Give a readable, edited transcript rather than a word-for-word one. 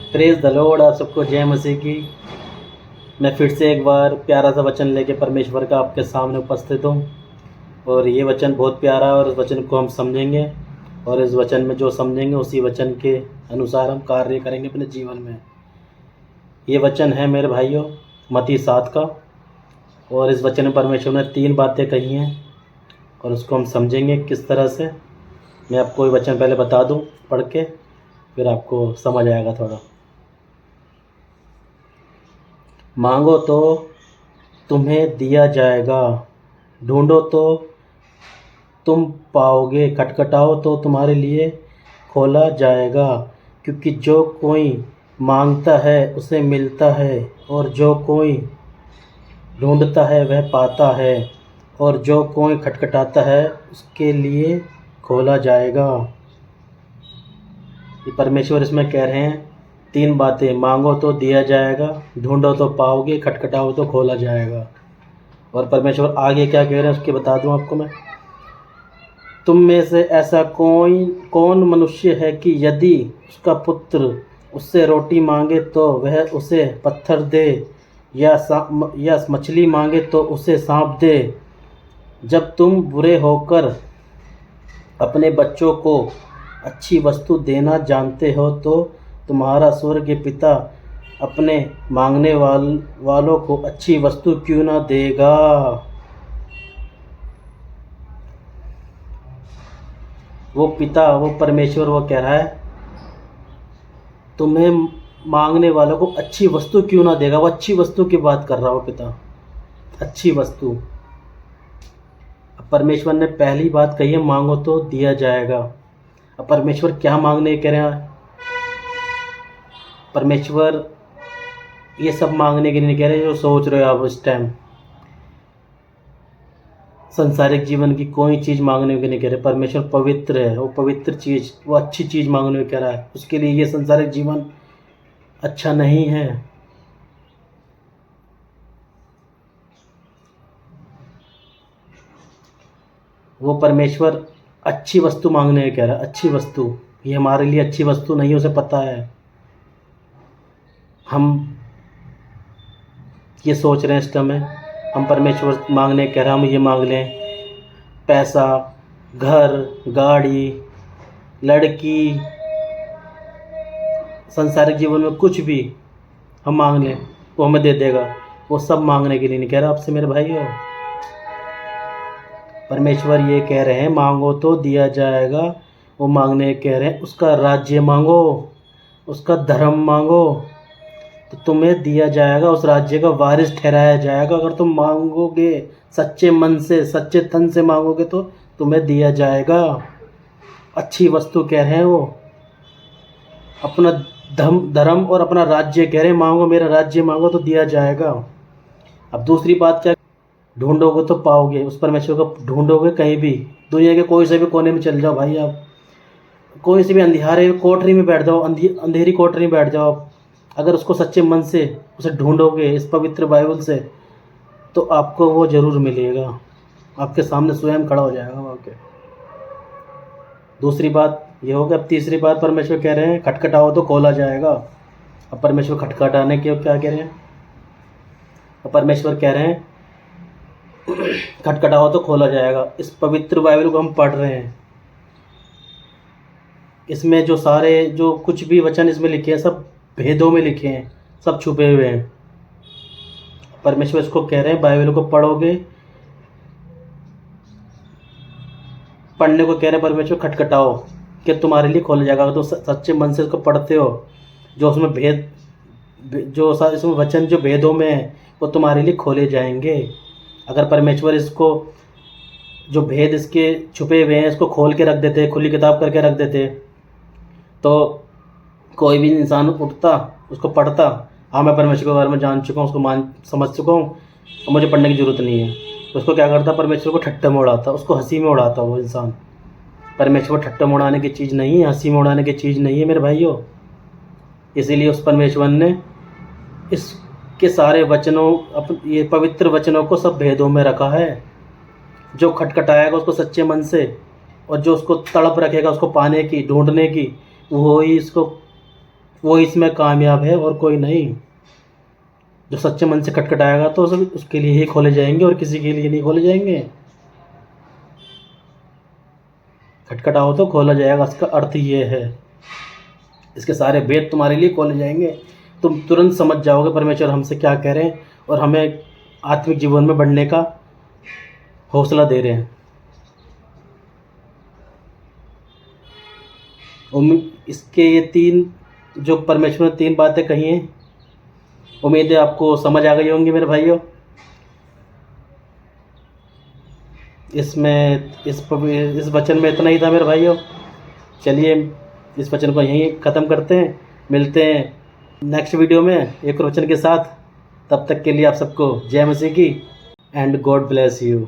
Praise the Lord. आप सबको जय मसीह की। मैं फिर से एक बार प्यारा सा वचन लेके परमेश्वर का आपके सामने उपस्थित हूँ और ये वचन बहुत प्यारा है और इस वचन को हम समझेंगे और इस वचन में जो समझेंगे उसी वचन के अनुसार हम कार्य करेंगे अपने जीवन में। ये वचन है मेरे भाइयों मत्ती 7 का और इस वचन में परमेश्वर ने 3 बातें कही हैं और उसको हम समझेंगे किस तरह से। मैं आपको ये वचन पहले बता दूँ पढ़ के, फिर आपको समझ आएगा थोड़ा। मांगो तो तुम्हें दिया जाएगा, ढूंढो तो तुम पाओगे, खटखटाओ तो तुम्हारे लिए खोला जाएगा। क्योंकि जो कोई मांगता है उसे मिलता है और जो कोई ढूंढता है वह पाता है और जो कोई खटखटाता है उसके लिए खोला जाएगा। ये परमेश्वर इसमें कह रहे हैं 3 बातें। मांगो तो दिया जाएगा, ढूंढो तो पाओगे, खटखटाओ तो खोला जाएगा। और परमेश्वर आगे क्या कह रहे हैं उसके बता दूं आपको मैं। तुम में से ऐसा कौन मनुष्य है कि यदि उसका पुत्र उससे रोटी मांगे तो वह उसे पत्थर दे, या मछली मांगे तो उसे सांप दे। जब तुम बुरे होकर अपने बच्चों को अच्छी वस्तु देना जानते हो तो तुम्हारा स्वर्गीय पिता अपने मांगने वालों को अच्छी वस्तु क्यों ना देगा। वो पिता, वो परमेश्वर, वो कह रहा है तुम्हें मांगने वालों को अच्छी वस्तु क्यों ना देगा। वो अच्छी वस्तु की बात कर रहा है वो पिता, अच्छी वस्तु। अब परमेश्वर ने पहली बात कही है मांगो तो दिया जाएगा। अब परमेश्वर क्या मांगने कह रहे हैं। परमेश्वर ये सब मांगने के लिए नहीं कह रहे जो सोच रहे हो आप इस टाइम। संसारिक जीवन की कोई चीज़ मांगने के नहीं कह रहे। परमेश्वर पवित्र है, वो पवित्र चीज़, वो अच्छी चीज़ मांगने को कह रहा है। उसके लिए ये संसारिक जीवन अच्छा नहीं है। वो परमेश्वर अच्छी वस्तु मांगने को कह रहा है। अच्छी वस्तु, ये हमारे लिए अच्छी वस्तु नहीं है, उसे पता है। हम ये सोच रहे हैं इस टाइम में हम परमेश्वर मांगने कह रहे हैं हम ये मांग लें पैसा, घर, गाड़ी, लड़की, संसारिक जीवन में कुछ भी हम मांग लें वो हमें दे देगा। वो सब मांगने के लिए नहीं कह रहा आपसे मेरे भाइयों। परमेश्वर ये कह रहे हैं मांगो तो दिया जाएगा। वो मांगने कह रहे हैं उसका राज्य मांगो, उसका धर्म मांगो तो तुम्हें दिया जाएगा, उस राज्य का वारिस ठहराया जाएगा। अगर तुम मांगोगे सच्चे मन से, सच्चे तन से मांगोगे तो तुम्हें दिया जाएगा। अच्छी वस्तु कह रहे हैं वो, अपना धर्म और अपना राज्य कह रहे हैं मांगो, मेरा राज्य मांगो तो दिया जाएगा। अब दूसरी बात क्या, ढूंढोगे तो पाओगे। उस परमेश्वर को ढूंढोगे कहीं भी, दुनिया के कोई से भी कोने में चल जाओ भाई, आप कोई से भी अंधियारे कोठरी में बैठ जाओ, अंधेरी कोठरी में बैठ जाओ आप, अगर उसको सच्चे मन से उसे ढूंढोगे इस पवित्र बाइबल से तो आपको वो ज़रूर मिलेगा। आपके सामने स्वयं खड़ा हो जाएगा वहाँ के। दूसरी बात ये हो गई। अब तीसरी बात परमेश्वर कह रहे हैं खटखटाओ तो खोला जाएगा। अब परमेश्वर खटखटाने के क्या कह रहे हैं। अब परमेश्वर कह रहे हैं खटखटाओ तो खोला जाएगा। इस पवित्र बाइबल को हम पढ़ रहे हैं, इसमें जो सारे जो कुछ भी वचन इसमें लिखे हैं सब भेदों में लिखे हैं, सब छुपे हुए हैं। परमेश्वर इसको कह रहे हैं बाइबल को पढ़ोगे, पढ़ने को कह रहे हैं परमेश्वर खटखटाओ कि तुम्हारे लिए खोला जाएगा। अगर तो सच्चे मन से इसको पढ़ते हो, जो उसमें भेद, जो इसमें वचन जो भेदों में है वो तुम्हारे लिए खोले जाएंगे। अगर परमेश्वर इसको जो भेद इसके छुपे हुए हैं इसको खोल के रख देते, खुली किताब करके रख देते, तो कोई भी इंसान उठता उसको पढ़ता, हाँ मैं परमेश्वर के बारे में जान चुका हूँ, उसको समझ चुका हूँ और मुझे पढ़ने की ज़रूरत नहीं है। तो उसको क्या करता, परमेश्वर को ठट्टे में उड़ाता, उसको हंसी में उड़ाता वो इंसान। परमेश्वर ठट्टे में उड़ाने की चीज़ नहीं है, हंसी में उड़ाने की चीज़ नहीं है मेरे भाइयों। इसीलिए उस परमेश्वर ने इसके सारे वचनों, ये पवित्र वचनों को सब भेदों में रखा है। जो खटखटाएगा उसको सच्चे मन से और जो उसको तड़प रखेगा उसको पाने की, ढूंढने की, वो ही इसको वो इसमें कामयाब है और कोई नहीं। जो सच्चे मन से खटखटाएगा तो उसके लिए ही खोले जाएंगे और किसी के लिए नहीं खोले जाएंगे। खटखटाओ तो खोला जाएगा, इसका अर्थ ये है। इसके सारे भेद तुम्हारे लिए खोले जाएंगे। तुम तुरंत समझ जाओगे परमेश्वर हमसे क्या कह रहे हैं और हमें आत्मिक जीवन में बढ़ने का हौसला दे रहे हैं। इसके ये 3 जो परमेश्वर ने 3 बातें कही हैं, उम्मीद है आपको समझ आ गई होंगी मेरे भाइयों। इस वचन में इतना ही था मेरे भाइयों। चलिए इस वचन को यहीं ख़त्म करते हैं। मिलते हैं नेक्स्ट वीडियो में एक और वचन के साथ। तब तक के लिए आप सबको जय मसीह की एंड गॉड ब्लेस यू।